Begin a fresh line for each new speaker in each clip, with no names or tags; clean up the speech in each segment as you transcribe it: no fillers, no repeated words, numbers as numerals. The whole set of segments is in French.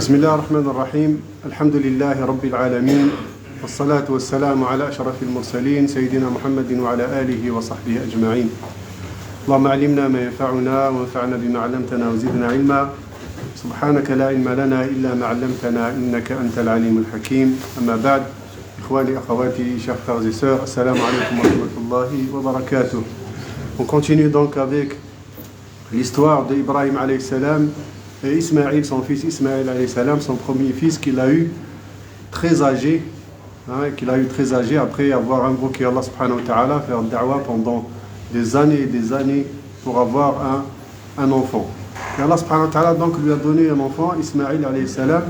بسم الله الرحمن الرحيم الحمد لله رب العالمين والصلاة والسلام على أشرف المرسلين سيدنا محمد وعلى آله وصحبه أجمعين اللهم علمنا ما ينفعنا وانفعنا بما علمتنا وزدنا علما سبحانك لا علم لنا إلا ما علمتنا إنك أنت العليم الحكيم أما بعد إخواني أخواتي chers frères et sœurs السلام عليكم ورحمة الله وبركاته. On continue donc avec l'histoire d'Ibrahim alayhi salam et Ismaïl, son fils Ismaïl alayhi salam, son premier fils qu'il a eu très âgé, après avoir invoqué Allah subhanahu wa ta'ala, faire da'wah pendant des années et des années pour avoir un enfant. Et Allah subhanahu wa ta'ala donc lui a donné un enfant, Ismaïl alayhi salam,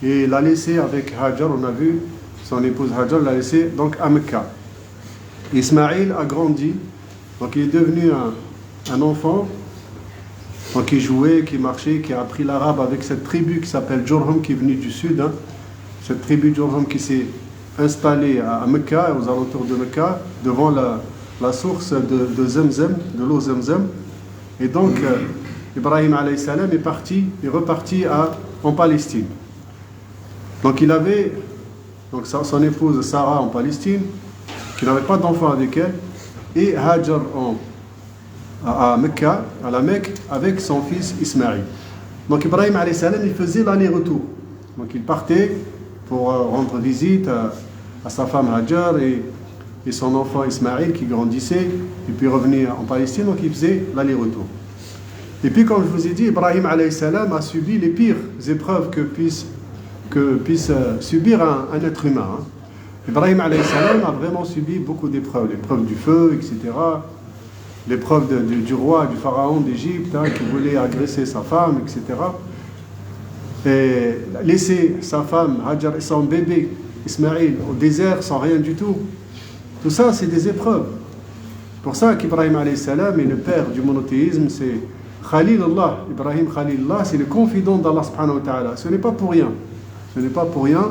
et l'a laissé avec Hajar, on a vu son épouse Hajar, l'a laissé donc à Mecca. Ismaïl a grandi, donc il est devenu un enfant. Donc il jouait, qui marchait, qui a appris l'arabe avec cette tribu qui s'appelle Jurhum, qui est venue du sud. Cette tribu Jurhum qui s'est installée à Mecca, aux alentours de Mecca, devant la source de Zemzem, de l'eau Zemzem. Et donc Ibrahim alayhi salam est reparti en Palestine. Donc il avait son épouse Sarah en Palestine, qui n'avait pas d'enfant avec elle, et Hajar à Mecca, à la Mecque, avec son fils Ismaïl. Donc Ibrahim alayhi salam, il faisait l'aller-retour. Donc il partait pour rendre visite à sa femme Hajar et son enfant Ismaïl qui grandissait, et puis revenir en Palestine, donc il faisait l'aller-retour. Et puis comme je vous ai dit, Ibrahim alayhi salam a subi les pires épreuves que puisse subir un être humain. Ibrahim alayhi salam a vraiment subi beaucoup d'épreuves, l'épreuve du feu, etc., l'épreuve du roi, du pharaon d'Égypte, qui voulait agresser sa femme, etc. Et laisser sa femme, Hajar, et son bébé, Ismaïl, au désert sans rien du tout. Tout ça, c'est des épreuves. Pour ça qu'Ibrahim alayhi salam est le père du monothéisme, c'est Khalilullah. Ibrahim Khalilullah, c'est le confident d'Allah subhanahu wa ta'ala. Ce n'est pas pour rien. Ce n'est pas pour rien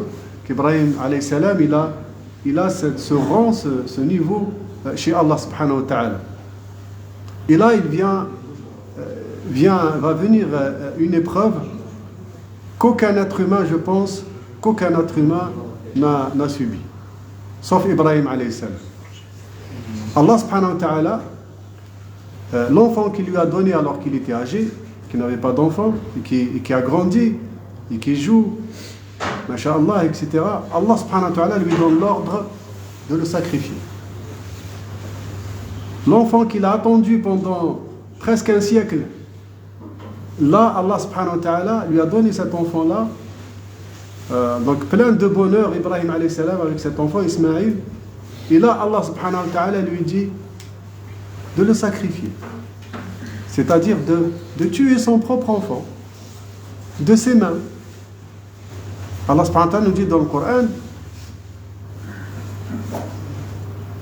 qu'Ibrahim alayhi salam, il a ce rang, ce niveau chez Allah subhanahu wa ta'ala. Et là, va venir une épreuve qu'aucun être humain, je pense, n'a subi. Sauf Ibrahim alayhi salam. Allah subhanahu wa ta'ala, l'enfant qu'il lui a donné alors qu'il était âgé, qui n'avait pas d'enfant, et qui a grandi, et qui joue, masha'Allah, etc. Allah subhanahu wa ta'ala lui donne l'ordre de le sacrifier. L'enfant qu'il a attendu pendant presque un siècle, là, Allah subhanahu wa ta'ala lui a donné cet enfant-là, donc plein de bonheur, Ibrahim alayhi salam, avec cet enfant, Ismaïl. Et là, Allah subhanahu wa ta'ala lui dit de le sacrifier. C'est-à-dire de tuer son propre enfant, de ses mains. Allah subhanahu wa ta'ala nous dit dans le Coran,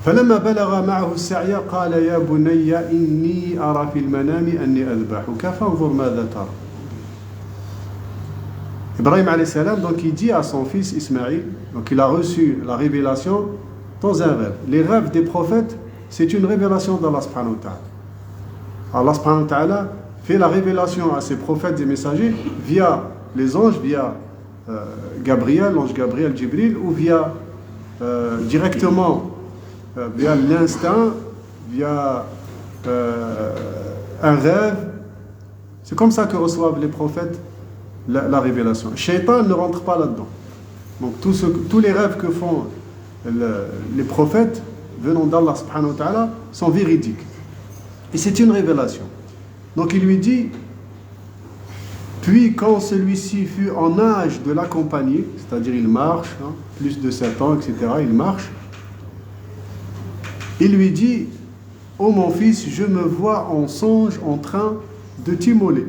فلما بلغ معه السعي قال يا بني إني أرى في المنام أني أذبحك فانظر ماذا ترى. Ibrahim alayhi salam, donc il dit à son fils Ismaïl, donc il a reçu la révélation dans un rêve. Les rêves des prophètes, c'est une révélation d'Allah subhanahu wa ta'ala. Allah subhanahu wa ta'ala fait la révélation à ses prophètes et messagers via les anges, via Gabriel, l'ange Gabriel, Jibril, ou via directement via l'instinct, via un rêve. C'est comme ça que reçoivent les prophètes la révélation. Shaitan ne rentre pas là-dedans. Donc tous les rêves que font les prophètes venant d'Allah subhanahu wa ta'ala sont véridiques. Et c'est une révélation. Donc il lui dit, puis quand celui-ci fut en âge de l'accompagner, c'est-à-dire il marche, plus de 7 ans, etc., il marche, il lui dit, ô mon fils, je me vois en songe en train de t'immoler.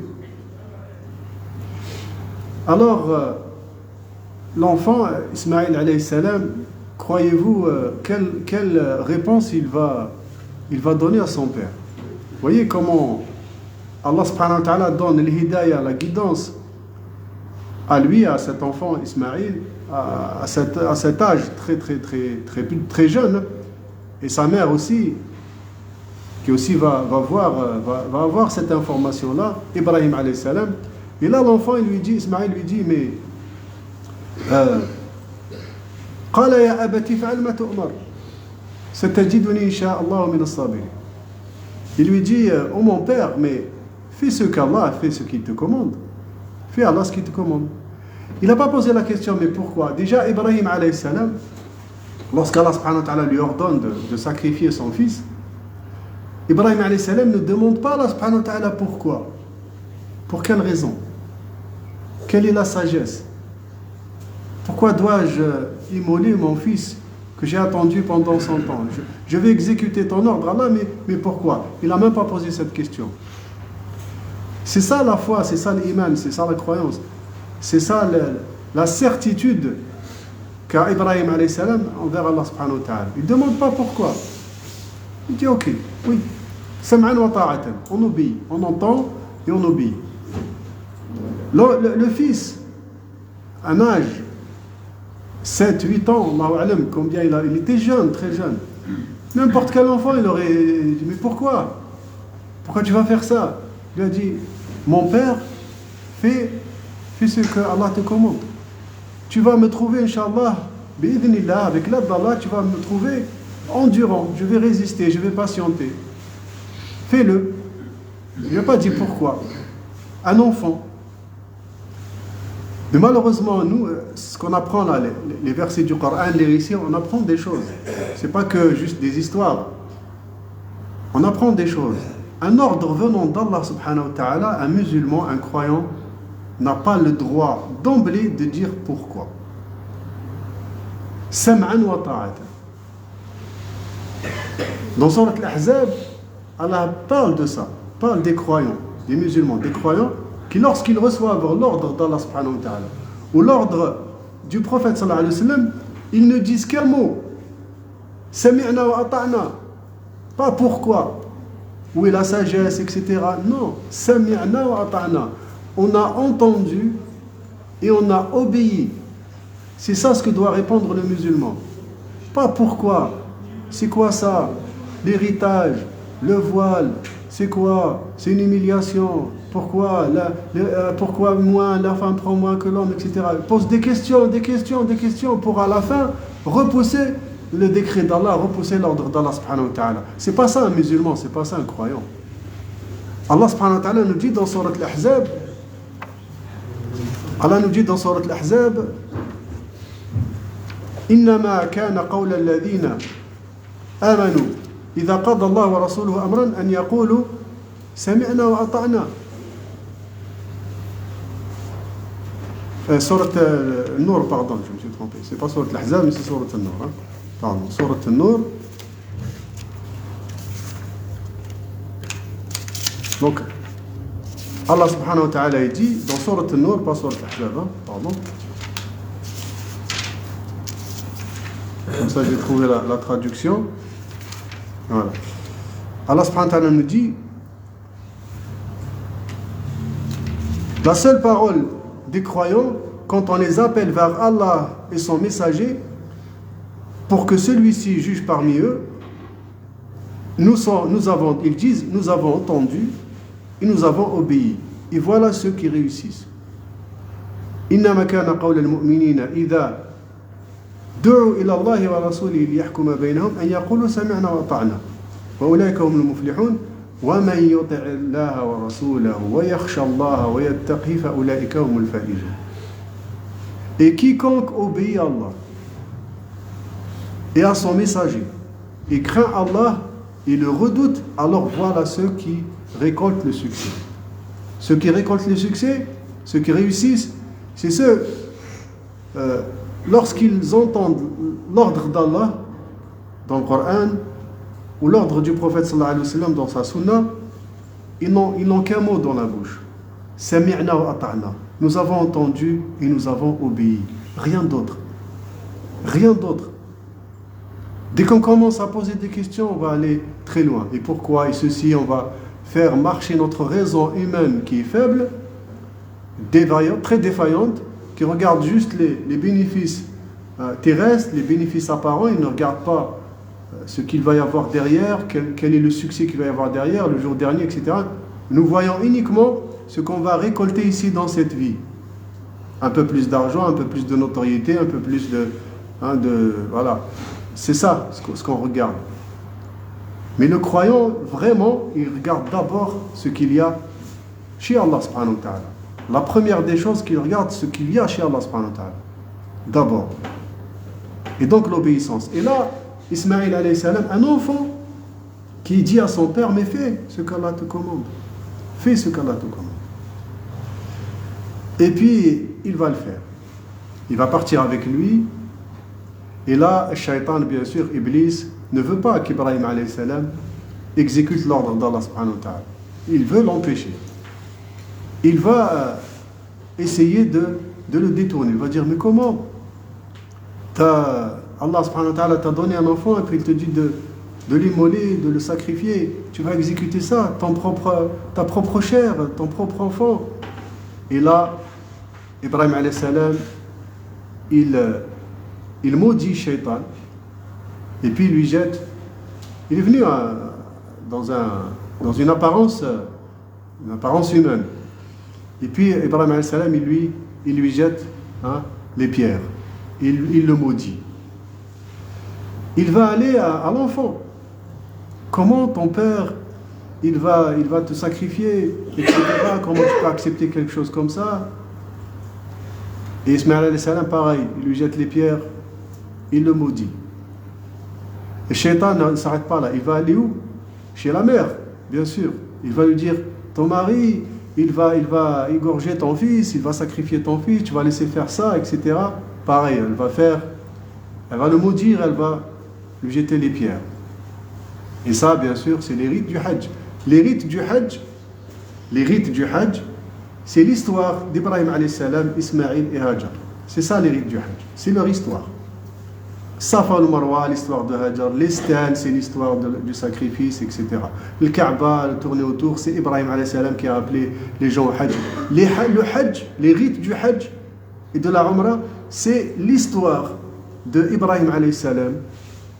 Alors, l'enfant, Ismaïl alayhi salam, croyez-vous, quelle réponse il va donner à son père? Vous voyez comment Allah subhanahu wa ta'ala donne l'hidayah, la guidance à lui, à cet enfant Ismaïl, à cet âge très jeune. Et sa mère aussi, qui aussi va avoir cette information-là, Ibrahim alayhi salam. Et là, l'enfant, Ismaïl lui dit, mais قال يا أبت افعل ما تؤمر ستجدني إن شاء الله من الصابرين. Il lui dit, oh mon père, mais fais ce qu'Allah fait, ce qu'il te commande. Fais Allah ce qu'il te commande. Il n'a pas posé la question, mais pourquoi? Déjà, Ibrahim alayhi salam, lorsqu'Allah subhanahu wa ta'ala lui ordonne de sacrifier son fils, Ibrahim alayhi salam ne demande pas à Allah subhanahu wa ta'ala pourquoi. Pour quelle raison? Quelle est la sagesse? Pourquoi dois-je immoler mon fils que j'ai attendu pendant 100 ans? Je vais exécuter ton ordre, Allah, mais pourquoi? Il n'a même pas posé cette question. C'est ça la foi, c'est ça l'iman, c'est ça la croyance. C'est ça la certitude qu'a Ibrahim alayhi salam envers Allah subhanahu wa ta'ala. Il ne demande pas pourquoi. Il dit ok, oui, sam'an wa ta'atan, on obéit, on entend et on obéit. Le fils, à un âge 7, 8 ans, Allahu a'lam, combien il était jeune, très jeune. N'importe quel enfant, il aurait dit, mais pourquoi? Pourquoi tu vas faire ça? Il a dit, mon père, fais ce que Allah te commande. Tu vas me trouver, Inch'Allah, bi'idhnillah, avec l'aide d'Allah, tu vas me trouver endurant. Je vais résister, je vais patienter. Fais-le. Il n'a pas dit pourquoi. Un enfant. Mais malheureusement, nous, ce qu'on apprend là, les versets du Coran, les récits, on apprend des choses. C'est pas que juste des histoires. On apprend des choses. Un ordre venant d'Allah subhanahu wa ta'ala, un musulman, un croyant, n'a pas le droit d'emblée de dire pourquoi. Sam'an wa ta'atan. Dans Surat Al-Ahzab, Allah parle de ça, parle des croyants, des musulmans, des croyants qui, lorsqu'ils reçoivent l'ordre d'Allah subhanahu wa ta'ala ou l'ordre du prophète sallallahu alayhi wa sallam, ils ne disent qu'un mot. Sami'na wa ata'na. Pas pourquoi. Où est la sagesse, etc. Non. Sami'na wa ata'na. On a entendu et on a obéi. C'est ça ce que doit répondre le musulman. Pas pourquoi. C'est quoi ça? L'héritage, le voile, c'est quoi? C'est une humiliation. Pourquoi pourquoi moi, la femme prend moins que l'homme, etc. Il pose des questions pour à la fin repousser le décret d'Allah, repousser l'ordre d'Allah subhanahu wa ta'ala. C'est pas ça un musulman, c'est pas ça un croyant. Allah subhanahu wa ta'ala nous dit dans Surat Al-Ahzab, إنما كان قول الذين آمنوا إذا قضى الله ورسوله أمرا أن يقولوا سمعنا وأطعنا. Surat Al-Nur, pardon, je me suis trompé. C'est pas Surat Al-Ahzab, mais c'est Surat Al-Nur. Hein? Pardon, Surat Al-Nur. Donc, Allah subhanahu wa ta'ala dit dans Surat Al-Nur, pas Surat Al-Ahzab, hein? Pardon. Comme ça, j'ai trouvé la traduction. Voilà. Allah subhanahu wa ta'ala nous dit la seule parole des croyants quand on les appelle vers Allah et son messager pour que celui-ci juge parmi eux, ils disent nous avons entendu et nous avons obéi. Et voilà ceux qui réussissent. إنما كان قول المؤمنين إذا دعوا إلى الله ورسوله ليحكم بينهم أن يقولوا سمعنا وأطعنا وأولئك هم المفلحون ومن يطع الله ورسوله ويخشى الله ويتقه فأولئك هم الفائزون. Et quiconque obéit à Allah et à son messager et craint Allah et le redoute, alors voilà ceux qui récoltent le succès. Ceux qui récoltent le succès, ceux qui réussissent, c'est ceux lorsqu'ils entendent l'ordre d'Allah dans le Coran ou l'ordre du prophète sallallahu alayhi wa sallam dans sa sunna, ils n'ont qu'un mot dans la bouche. Sami'na wa ata'na. Nous avons entendu et nous avons obéi. Rien d'autre. Rien d'autre. Dès qu'on commence à poser des questions, on va aller très loin. Et pourquoi? Et ceci, on va faire marcher notre raison humaine qui est faible, très défaillante, qui regarde juste les bénéfices terrestres, les bénéfices apparents, il ne regarde pas ce qu'il va y avoir derrière, quel est le succès qu'il va y avoir derrière, le jour dernier, etc. Nous voyons uniquement ce qu'on va récolter ici dans cette vie. un peu plus d'argent, un peu plus de notoriété, un peu plus voilà. C'est ça ce qu'on regarde. Mais le croyant, vraiment, il regarde d'abord ce qu'il y a chez Allah subhanahu wa ta'ala. La première des choses qu'il regarde, ce qu'il y a chez Allah subhanahu wa ta'ala. D'abord. Et donc l'obéissance. Et là, Ismaïl alayhi salam, un enfant qui dit à son père, mais fais ce qu'Allah te commande. Fais ce qu'Allah te commande. Et puis, il va le faire. Il va partir avec lui. Et là, le shaitan, bien sûr, Iblis, ne veut pas qu'Ibrahim alayhi salam exécute l'ordre d'Allah subhanahu wa ta'ala. Il veut l'empêcher. Il va essayer de le détourner. Il va dire, mais comment Allah subhanahu wa ta'ala t'a donné un enfant et puis il te dit de l'immoler, de le sacrifier. Tu vas exécuter ça, ta propre chair, ton propre enfant. Et là, Ibrahim alayhi salam, il maudit Shaitan et puis il lui jette. Il est venu dans une apparence humaine. Et puis Ibrahim alayhi salam, il lui jette les pierres. Il le maudit. Il va aller à l'enfant. Comment ton père, il va te sacrifier, etc. Comment tu peux accepter quelque chose comme ça? Et Ismaïl alayhi salam, pareil, il lui jette les pierres, il le maudit. Et Shaitan ne s'arrête pas là. Il va aller où? Chez la mère, bien sûr. Il va lui dire, ton mari, il va égorger ton fils, il va sacrifier ton fils, tu vas laisser faire ça, etc. Pareil, elle va le maudire, elle va lui jeter les pierres. Et ça, bien sûr, c'est les rites du Hajj. Les rites du Hajj, c'est l'histoire d'Ibrahim alayhi salam, Ismaïl et Hajar. C'est ça les rites du Hajj. C'est leur histoire. Safa al-Marwa, l'histoire de Hajar. L'Istan, c'est l'histoire du sacrifice, etc. Le Kaaba, le tourner autour, c'est Ibrahim alayhi salam qui a appelé les gens au Hajj. Le Hajj, les rites du Hajj et de la Umrah, c'est l'histoire de Ibrahim alayhi salam,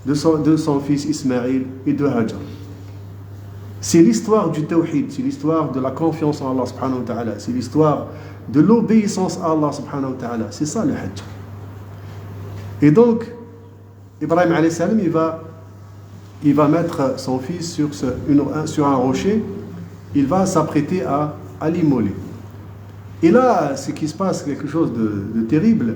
de son fils Ismaïl et de Hajar. C'est l'histoire du tawhid, c'est l'histoire de la confiance en Allah subhanahu wa ta'ala, c'est l'histoire de l'obéissance à Allah subhanahu wa ta'ala. C'est ça le Hajj. Et donc, Ibrahim alayhi salam, il va mettre son fils sur un rocher, il va s'apprêter à l'immoler. Et là, ce qui se passe, quelque chose de terrible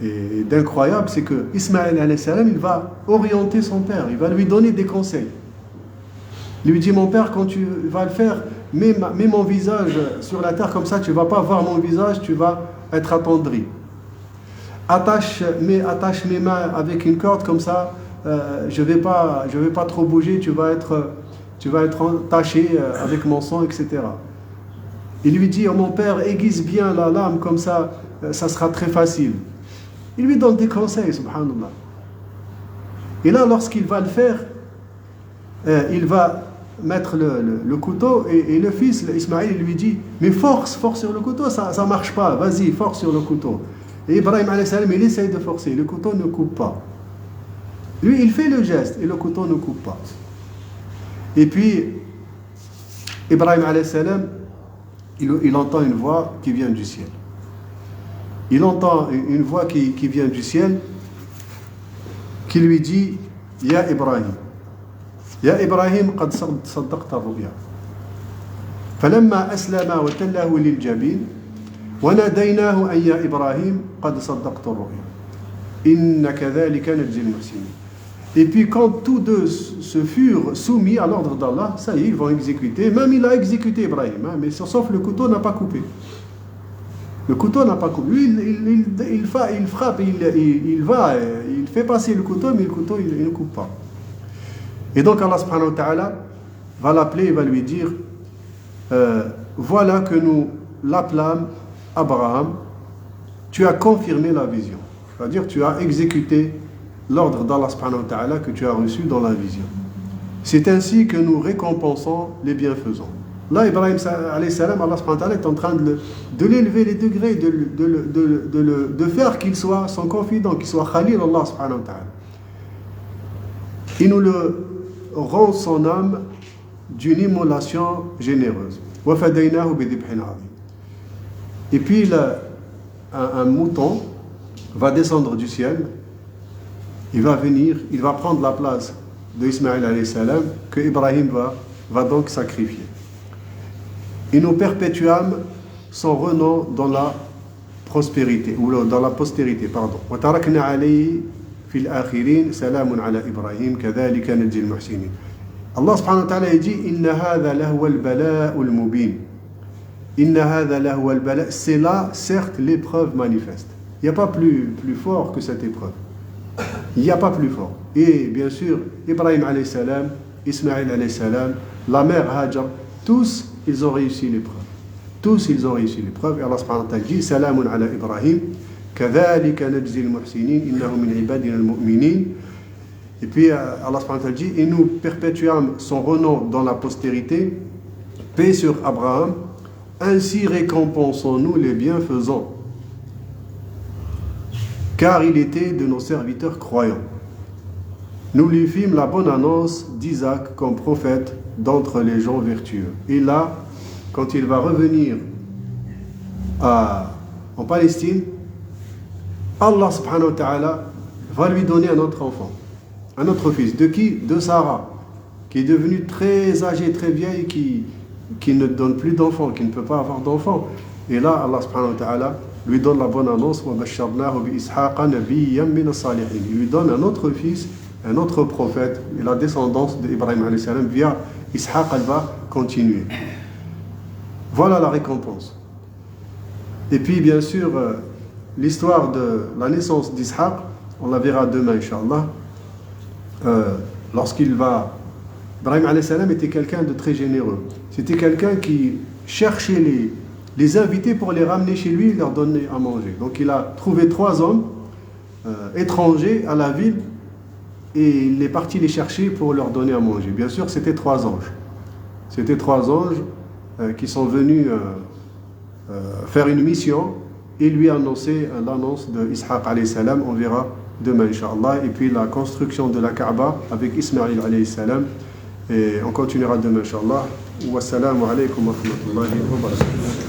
et d'incroyable, c'est que Ismaïl alayhi salam, il va orienter son père, il va lui donner des conseils. Il lui dit, mon père, quand tu vas le faire, mets mon visage sur la terre, comme ça tu ne vas pas voir mon visage, tu vas être attendri. Attache mes mains avec une corde, comme ça je vais pas trop bouger, tu vas être entaché avec mon sang, etc. Il lui dit, oh, mon père, aiguise bien la lame, comme ça sera très facile. Il lui donne des conseils, subhanallah. Et là, lorsqu'il va le faire, il va mettre le couteau et le fils, Ismaïl, il lui dit, mais force sur le couteau, ça ne marche pas, vas-y, force sur le couteau. Et Ibrahim alayhi salam, il essaye de forcer, le couteau ne coupe pas. Lui, il fait le geste et le couteau ne coupe pas. Et puis, Ibrahim alayhi salam, il entend une voix qui vient du ciel. Il entend une voix qui vient du ciel qui lui dit, Ya Ibrahim, يا إبراهيم قد صدقت الرؤيا فلما أسلم وتله للجبين وناديناه أن يا إبراهيم قد صدقت الرؤيا إن كذلك نجزي المحسنين. Et puis quand tous deux se furent soumis à l'ordre d'Allah, ça y est, ils vont exécuter. Même il a exécuté Ibrahim, mais sauf le couteau n'a pas coupé. Le couteau n'a pas coupé. Lui, il frappe, il fait passer le couteau, mais le couteau, il ne coupe pas. Et donc Allah subhanahu wa ta'ala va l'appeler et va lui dire, voilà que nous l'appelâmes Abraham, tu as confirmé la vision. C'est-à-dire tu as exécuté l'ordre d'Allah subhanahu wa ta'ala que tu as reçu dans la vision. C'est ainsi que nous récompensons les bienfaisants. Là, Ibrahim alayhi salam, Allah subhanahu wa ta'ala est en train de l'élever les degrés, de faire qu'il soit son confident, qu'il soit Khalil Allah subhanahu wa ta'ala. Il nous le rend son âme d'une immolation généreuse. Et puis un mouton va descendre du ciel, il va venir, il va prendre la place de Ismaïl alayhi salam, que Ibrahim va donc sacrifier. Et nous perpétuâmes son renom dans la prospérité, ou dans la postérité, pardon. وَتَرَكْنَا عَلَيْهِ فِي الْآخِرِينَ سَلَامٌ عَلَى إِبْرَاهِيمَ كَذَلِكَ نَجْزِي الْمُحْسِنِينَ. Allah subhanahu wa ta'ala dit إِنَّ هَذَا لَهُوَ الْبَلَاءُ الْمُبِينُ. إِنَّ هَذَا لَهُوَ الْبَلَاءُ. C'est là, certes, l'épreuve manifeste. Il n'y a pas plus fort que cette épreuve. Il n'y a pas plus fort. Et bien sûr, Ibrahim alayhi salam, Ismaïl alayhi salam, la mère Hajar, tous, ils ont réussi l'épreuve. Tous, ils ont réussi l'épreuve. Et Allah subhanahu wa ta'ala dit Salamun ala Ibrahim, kadhalika najzi al-muhsinin, innahu min ibadina al-mu'minin. Et puis Allah subhanahu wa ta'ala dit et nous perpétuâmes son renom dans la postérité, paix sur Abraham, ainsi récompensons-nous les bienfaisants. Car il était de nos serviteurs croyants. Nous lui fîmes la bonne annonce d'Isaac comme prophète d'entre les gens vertueux. Et là, quand il va revenir en Palestine, Allah subhanahu wa ta'ala va lui donner un autre enfant, un autre fils. De qui? De Sarah, qui est devenue très âgée, très vieille, qui ne donne plus d'enfants, qui ne peut pas avoir d'enfants. Et là, Allah subhanahu wa ta'ala lui donne la bonne annonce. Il lui donne un autre fils, un autre prophète, et la descendance d'Ibrahim alayhi salam via Ishaq, elle va continuer. Voilà la récompense. Et puis bien sûr, l'histoire de la naissance d'Ishaq, on la verra demain, Inch'Allah. Lorsqu'il va... Ibrahim alayhi salam était quelqu'un de très généreux. C'était quelqu'un qui cherchait les invités pour les ramener chez lui et leur donner à manger. Donc il a trouvé 3 hommes étrangers à la ville et il est parti les chercher pour leur donner à manger. Bien sûr, c'était 3 anges. C'était 3 anges qui sont venus faire une mission et lui annoncer l'annonce de Ishaq alayhi salam. On verra demain, Inch'Allah. Et puis la construction de la Kaaba avec Ismaïl alayhi salam. Et on continuera demain, Inch'Allah. Wassalamu alaykum wa rahmatullahi wa barakatuh.